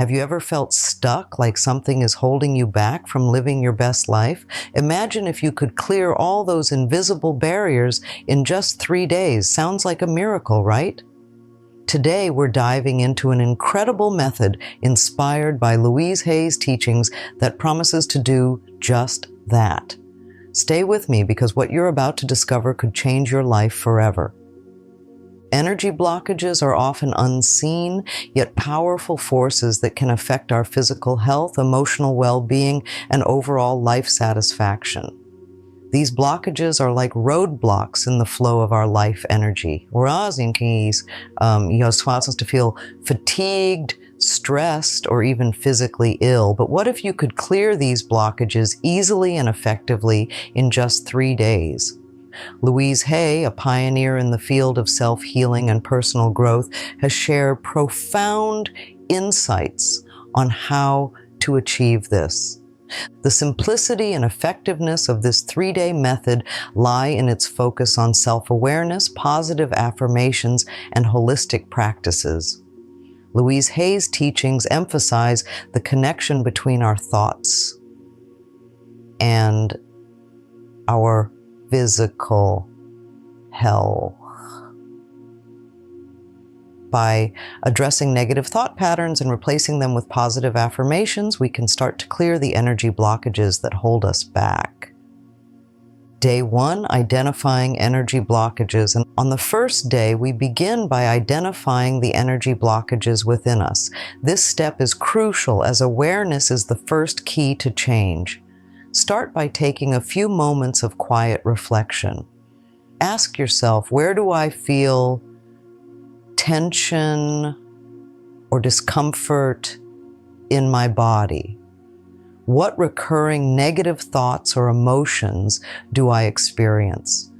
Have you ever felt stuck, like something is holding you back from living your best life? Imagine if you could clear all those invisible barriers in just 3 days. Sounds like a miracle, right? Today, we're diving into an incredible method inspired by Louise Hay's teachings that promises to do just that. Stay with me because what you're about to discover could change your life forever. Energy blockages are often unseen, yet powerful forces that can affect our physical health, emotional well-being, and overall life satisfaction. These blockages are like roadblocks in the flow of our life energy. Cause us to feel fatigued, stressed, or even physically ill. But what if you could clear these blockages easily and effectively in just 3 days? Louise Hay, a pioneer in the field of self-healing and personal growth, has shared profound insights on how to achieve this. The simplicity and effectiveness of this 3-day method lie in its focus on self-awareness, positive affirmations, and holistic practices. Louise Hay's teachings emphasize the connection between our thoughts and our physical health. By addressing negative thought patterns and replacing them with positive affirmations, we can start to clear the energy blockages that hold us back. Day 1, identifying energy blockages. And on the first day, we begin by identifying the energy blockages within us. This step is crucial as awareness is the first key to change. Start by taking a few moments of quiet reflection. Ask yourself, where do I feel tension or discomfort in my body? What recurring negative thoughts or emotions do I experience?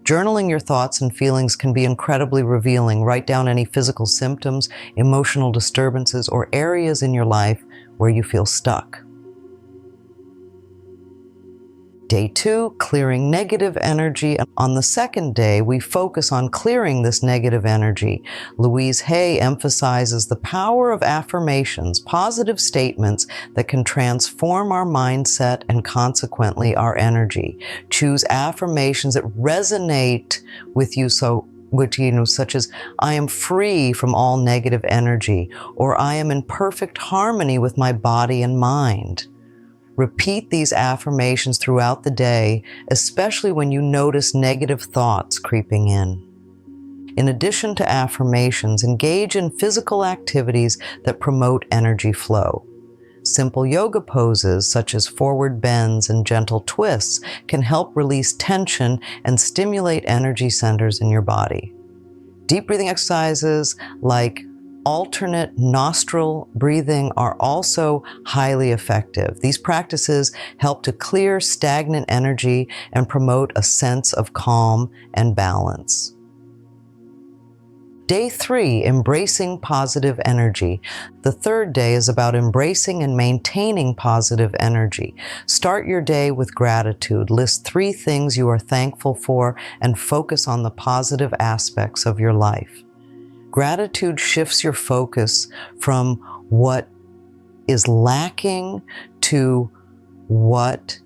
Journaling your thoughts and feelings can be incredibly revealing. Write down any physical symptoms, emotional disturbances, or areas in your life where you feel stuck. Day 2, clearing negative energy. On the second day, we focus on clearing this negative energy. Louise Hay emphasizes the power of affirmations, positive statements that can transform our mindset and consequently our energy. Choose affirmations that resonate with you such as, I am free from all negative energy, or I am in perfect harmony with my body and mind. Repeat these affirmations throughout the day, especially when you notice negative thoughts creeping in. In addition to affirmations, engage in physical activities that promote energy flow. Simple yoga poses, such as forward bends and gentle twists, can help release tension and stimulate energy centers in your body. Deep breathing exercises like alternate nostril breathing are also highly effective. These practices help to clear stagnant energy and promote a sense of calm and balance. Day 3, embracing positive energy. The third day is about embracing and maintaining positive energy. Start your day with gratitude. List 3 things you are thankful for and focus on the positive aspects of your life. Gratitude shifts your focus from what is lacking to what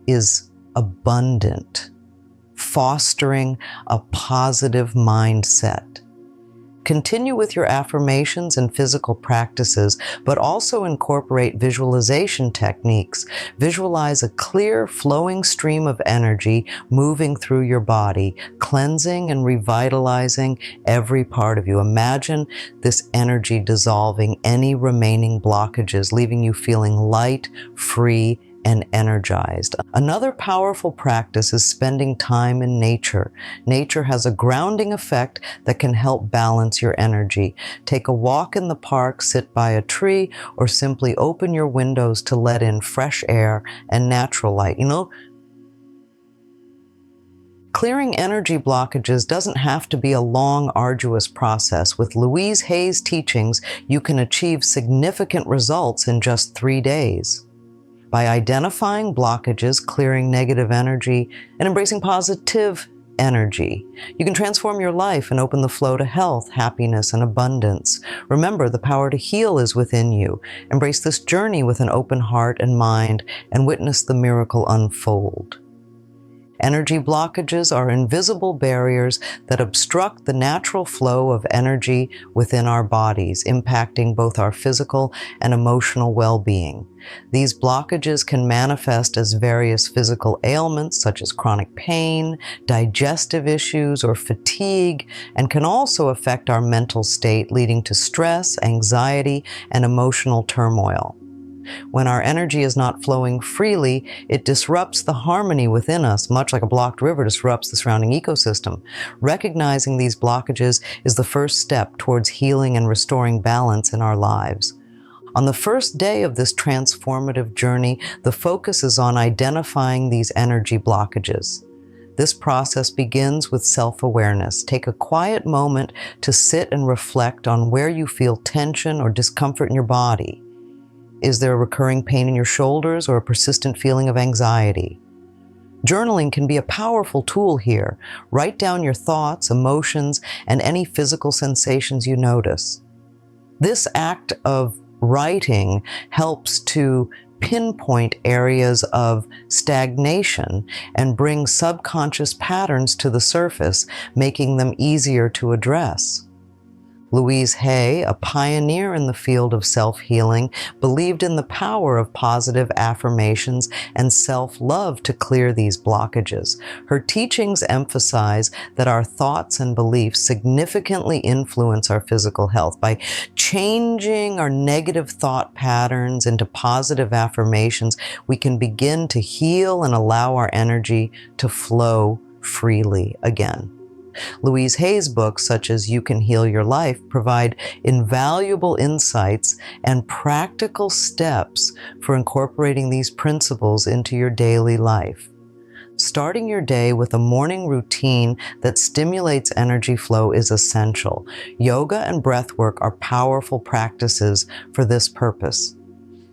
is abundant, fostering a positive mindset. Continue with your affirmations and physical practices, but also incorporate visualization techniques. Visualize a clear, flowing stream of energy moving through your body, cleansing and revitalizing every part of you. Imagine this energy dissolving any remaining blockages, leaving you feeling light, free, and energized. Another powerful practice is spending time in nature. Nature has a grounding effect that can help balance your energy. Take a walk in the park, sit by a tree, or simply open your windows to let in fresh air and natural light. Clearing energy blockages doesn't have to be a long, arduous process. With Louise Hay's teachings, you can achieve significant results in just 3 days. By identifying blockages, clearing negative energy, and embracing positive energy. You can transform your life and open the flow to health, happiness, and abundance. Remember, the power to heal is within you. Embrace this journey with an open heart and mind and witness the miracle unfold. Energy blockages are invisible barriers that obstruct the natural flow of energy within our bodies, impacting both our physical and emotional well-being. These blockages can manifest as various physical ailments such as chronic pain, digestive issues, or fatigue, and can also affect our mental state, leading to stress, anxiety, and emotional turmoil. When our energy is not flowing freely, it disrupts the harmony within us, much like a blocked river disrupts the surrounding ecosystem. Recognizing these blockages is the first step towards healing and restoring balance in our lives. On the first day of this transformative journey, the focus is on identifying these energy blockages. This process begins with self-awareness. Take a quiet moment to sit and reflect on where you feel tension or discomfort in your body. Is there a recurring pain in your shoulders or a persistent feeling of anxiety? Journaling can be a powerful tool here. Write down your thoughts, emotions, and any physical sensations you notice. This act of writing helps to pinpoint areas of stagnation and bring subconscious patterns to the surface, making them easier to address. Louise Hay, a pioneer in the field of self-healing, believed in the power of positive affirmations and self-love to clear these blockages. Her teachings emphasize that our thoughts and beliefs significantly influence our physical health. By changing our negative thought patterns into positive affirmations, we can begin to heal and allow our energy to flow freely again. Louise Hay's books, such as You Can Heal Your Life, provide invaluable insights and practical steps for incorporating these principles into your daily life. Starting your day with a morning routine that stimulates energy flow is essential. Yoga and breathwork are powerful practices for this purpose.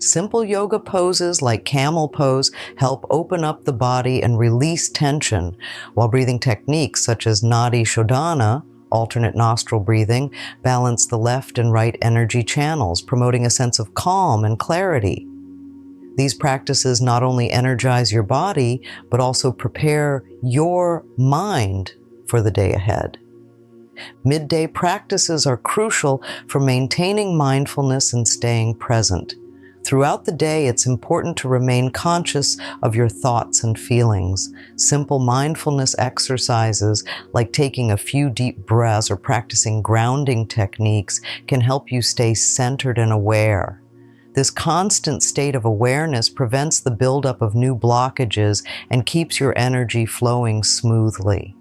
Simple yoga poses like camel pose help open up the body and release tension, while breathing techniques such as Nadi Shodhana, alternate nostril breathing, balance the left and right energy channels, promoting a sense of calm and clarity. These practices not only energize your body, but also prepare your mind for the day ahead. Midday practices are crucial for maintaining mindfulness and staying present. Throughout the day, it's important to remain conscious of your thoughts and feelings. Simple mindfulness exercises, like taking a few deep breaths or practicing grounding techniques, can help you stay centered and aware. This constant state of awareness prevents the buildup of new blockages and keeps your energy flowing smoothly.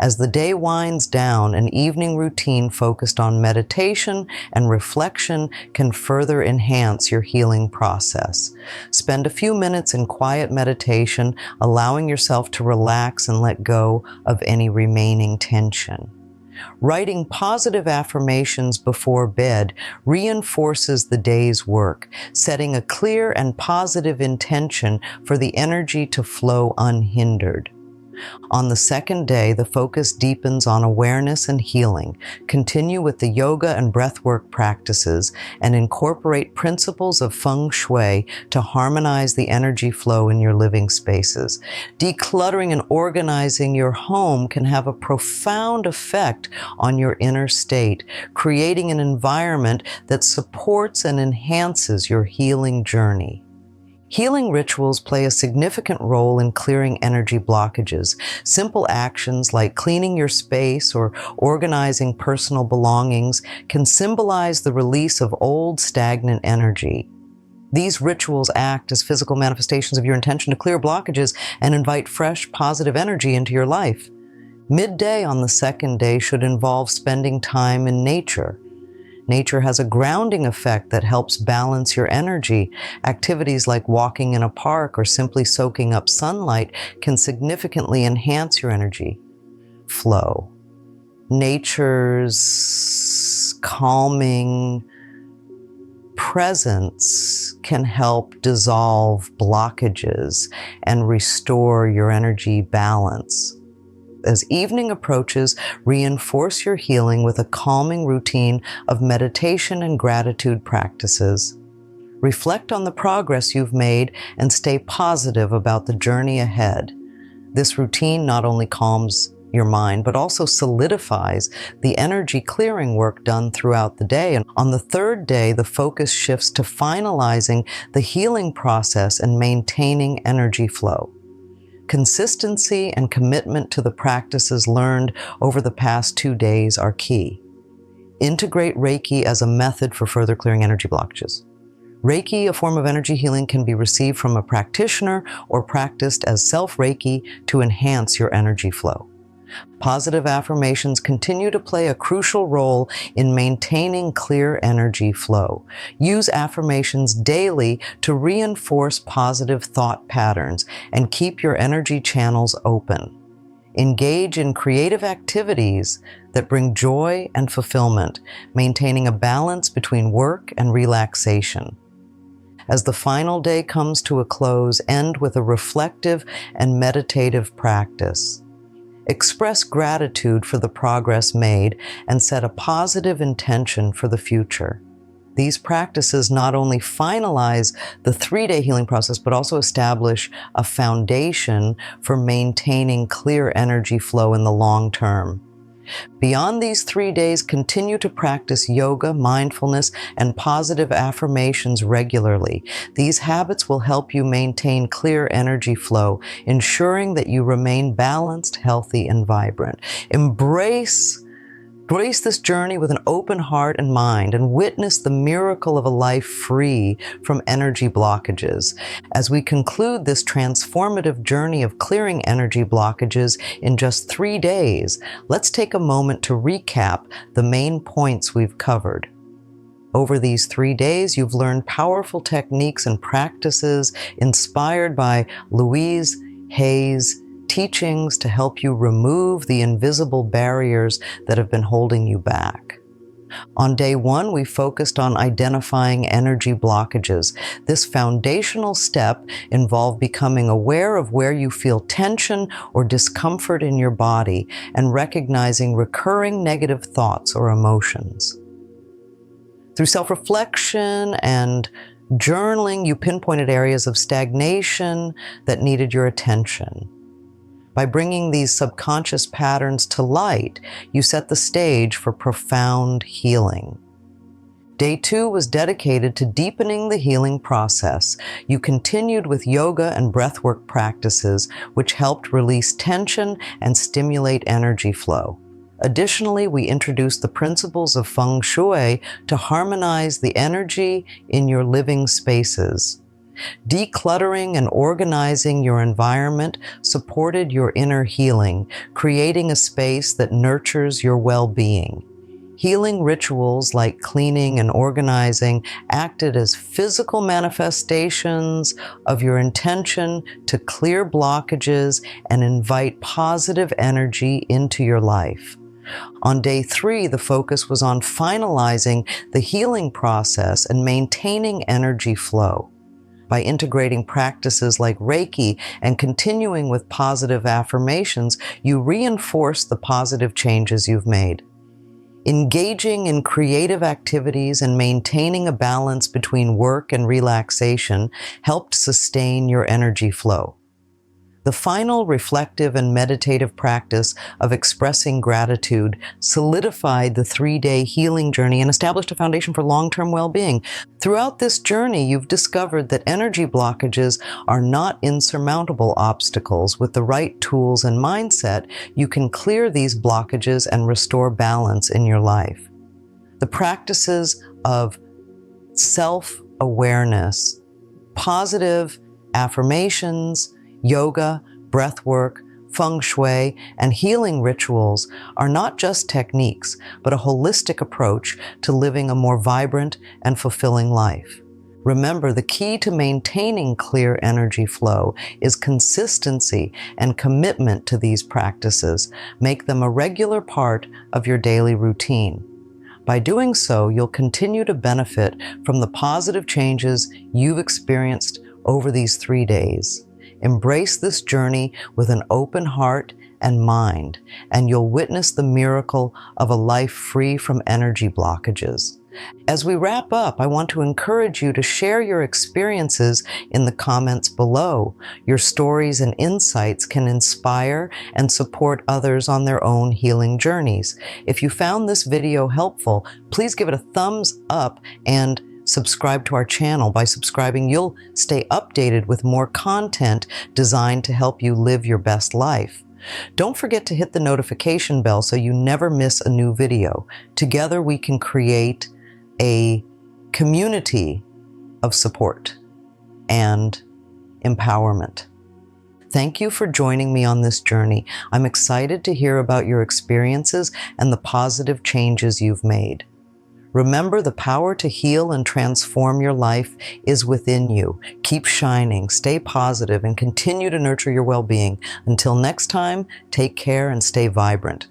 As the day winds down, an evening routine focused on meditation and reflection can further enhance your healing process. Spend a few minutes in quiet meditation, allowing yourself to relax and let go of any remaining tension. Writing positive affirmations before bed reinforces the day's work, setting a clear and positive intention for the energy to flow unhindered. On the second day, the focus deepens on awareness and healing. Continue with the yoga and breathwork practices and incorporate principles of feng shui to harmonize the energy flow in your living spaces. Decluttering and organizing your home can have a profound effect on your inner state, creating an environment that supports and enhances your healing journey. Healing rituals play a significant role in clearing energy blockages. Simple actions like cleaning your space or organizing personal belongings can symbolize the release of old, stagnant energy. These rituals act as physical manifestations of your intention to clear blockages and invite fresh, positive energy into your life. Midday on the second day should involve spending time in nature. Nature has a grounding effect that helps balance your energy. Activities like walking in a park or simply soaking up sunlight can significantly enhance your energy flow. Nature's calming presence can help dissolve blockages and restore your energy balance. As evening approaches, reinforce your healing with a calming routine of meditation and gratitude practices. Reflect on the progress you've made and stay positive about the journey ahead. This routine not only calms your mind, but also solidifies the energy clearing work done throughout the day. And on the third day, the focus shifts to finalizing the healing process and maintaining energy flow. Consistency and commitment to the practices learned over the past 2 days are key. Integrate Reiki as a method for further clearing energy blockages. Reiki, a form of energy healing, can be received from a practitioner or practiced as self-Reiki to enhance your energy flow. Positive affirmations continue to play a crucial role in maintaining clear energy flow. Use affirmations daily to reinforce positive thought patterns and keep your energy channels open. Engage in creative activities that bring joy and fulfillment, maintaining a balance between work and relaxation. As the final day comes to a close, end with a reflective and meditative practice. Express gratitude for the progress made and set a positive intention for the future. These practices not only finalize the 3-day healing process, but also establish a foundation for maintaining clear energy flow in the long term. Beyond these 3 days, continue to practice yoga, mindfulness, and positive affirmations regularly. These habits will help you maintain clear energy flow, ensuring that you remain balanced, healthy, and vibrant. Embrace this journey with an open heart and mind, and witness the miracle of a life free from energy blockages. As we conclude this transformative journey of clearing energy blockages in just 3 days, let's take a moment to recap the main points we've covered. Over these 3 days, you've learned powerful techniques and practices inspired by Louise Hay's teachings to help you remove the invisible barriers that have been holding you back. On day 1, we focused on identifying energy blockages. This foundational step involved becoming aware of where you feel tension or discomfort in your body and recognizing recurring negative thoughts or emotions. Through self-reflection and journaling, you pinpointed areas of stagnation that needed your attention. By bringing these subconscious patterns to light, you set the stage for profound healing. Day 2 was dedicated to deepening the healing process. You continued with yoga and breathwork practices, which helped release tension and stimulate energy flow. Additionally, we introduced the principles of feng shui to harmonize the energy in your living spaces. Decluttering and organizing your environment supported your inner healing, creating a space that nurtures your well-being. Healing rituals like cleaning and organizing acted as physical manifestations of your intention to clear blockages and invite positive energy into your life. On day 3, the focus was on finalizing the healing process and maintaining energy flow. By integrating practices like Reiki and continuing with positive affirmations, you reinforce the positive changes you've made. Engaging in creative activities and maintaining a balance between work and relaxation helped sustain your energy flow. The final reflective and meditative practice of expressing gratitude solidified the 3-day healing journey and established a foundation for long-term well-being. Throughout this journey, you've discovered that energy blockages are not insurmountable obstacles. With the right tools and mindset, you can clear these blockages and restore balance in your life. The practices of self-awareness, positive affirmations, yoga, breathwork, feng shui, and healing rituals are not just techniques, but a holistic approach to living a more vibrant and fulfilling life. Remember, the key to maintaining clear energy flow is consistency and commitment to these practices. Make them a regular part of your daily routine. By doing so, you'll continue to benefit from the positive changes you've experienced over these 3 days. Embrace this journey with an open heart and mind, and you'll witness the miracle of a life free from energy blockages. As we wrap up, I want to encourage you to share your experiences in the comments below. Your stories and insights can inspire and support others on their own healing journeys. If you found this video helpful, please give it a thumbs up and subscribe to our channel. By subscribing, you'll stay updated with more content designed to help you live your best life. Don't forget to hit the notification bell so you never miss a new video. Together we can create a community of support and empowerment. Thank you for joining me on this journey. I'm excited to hear about your experiences and the positive changes you've made. Remember, the power to heal and transform your life is within you. Keep shining, stay positive, and continue to nurture your well-being. Until next time, take care and stay vibrant.